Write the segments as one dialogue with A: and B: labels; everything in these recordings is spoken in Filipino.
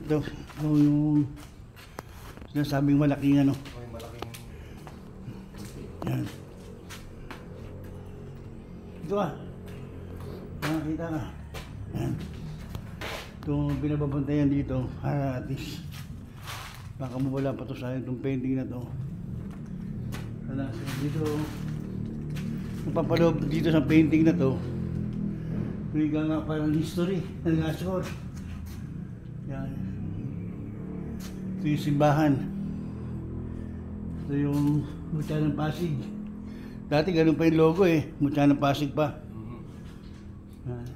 A: Ito yung sinasabing malaking ano.
B: May malaking...
A: Yan. Ito ka. Nakakita ka. Yan. Itong binababantayan dito, at least baka mawala pa to sa itong painting na to. Dito napapaloob dito sa painting na to, higa nga parang history ng Nascor. Yan. Ito yung simbahan. Ito yung Mutya ng Pasig. Dati ganun pa yung logo eh, Mutya ng Pasig pa. Yan.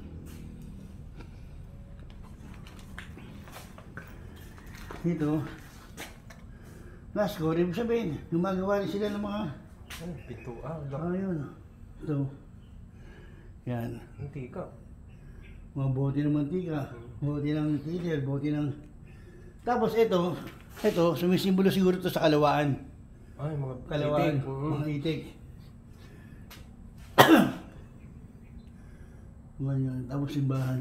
A: Ito Nascor, ibig sabihin, gumagawa rin sila ng mga
B: Pintuan.
A: yun. Ito. Yan.
B: Mantika.
A: Mga bote ng mantika, bote ng titil, bote ng... Tapos ito, sumisimbolo siguro ito sa kalawaan.
B: Ay, mga
A: Kalawaan,
B: itik.
A: mga itik. Ganyan, tapos simbahan.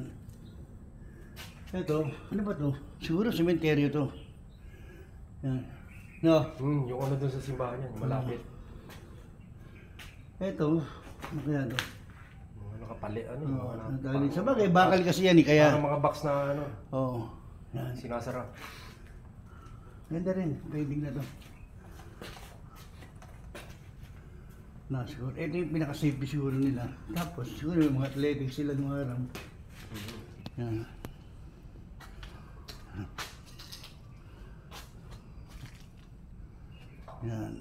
A: Ito, ano ba to? Siguro sementeryo to. Yan. No?
B: Yung ano dun sa simbahan yan, malapit.
A: Ito, ano kaya to?
B: Mga nakapali, ano,
A: Sa bagay, bakal kasi yan eh, kaya...
B: Parang mga box na ano,
A: Oo. Yan.
B: sinasara.
A: Ganda rin, painting na to. Nascor. Ito yung pinaka-safety siguro nila. Tapos, siguro yung mga athletics sila ng araw. Yan. Yan.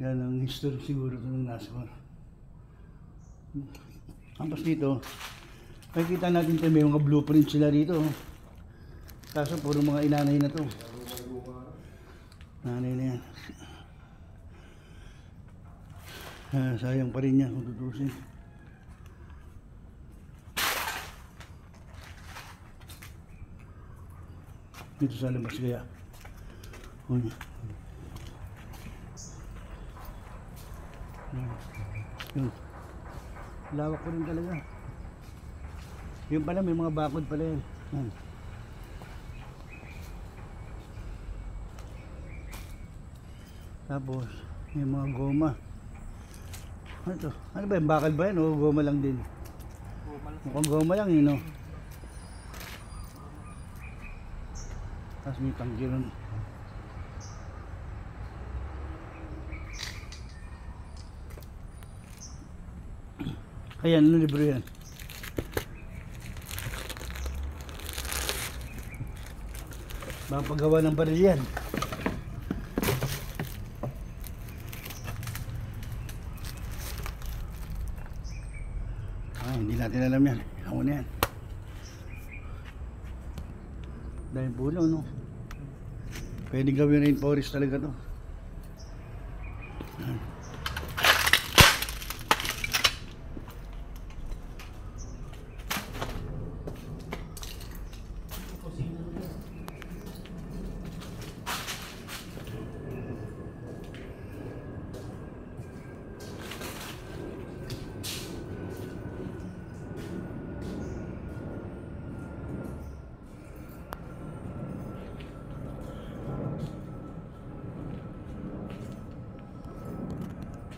A: Yan ang history siguro ito ng Nascor. Tapos dito, makikita natin ito, may mga blueprint sila dito. Kaso puro mga inanay na to. Nanay na yan. Sayang pa rin niya kung tutusin. Dito sa labas kaya. Yun. Lawak ko rin talaga. Yun pala, may mga bakod pala yan. Yan. Tapos, may mga goma. Ano to? Ano ba yung bakal ba yan o goma lang din? Mukhang goma lang yun, no? Tapos may tangki ron. Ayan, ano libro yan? Baka paggawa ng baril yan. Hindi natin alam yan. Ako na yan. Dahil puno, no? Pwede gawin rainforest talaga to.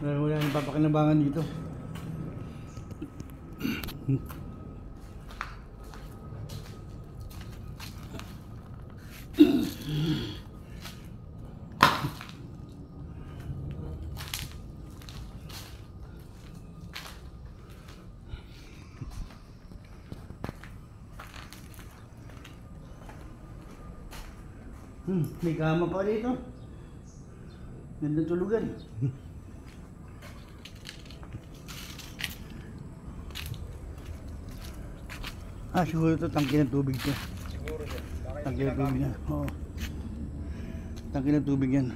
A: Wala nang papakinabangan dito. May kama pa dito. Ganda tulugan. Siguro ito tangki ng tubig to.
B: Siguro siya.
A: Tangki ng tubig yan. Oo. Tangki ng tubig yan.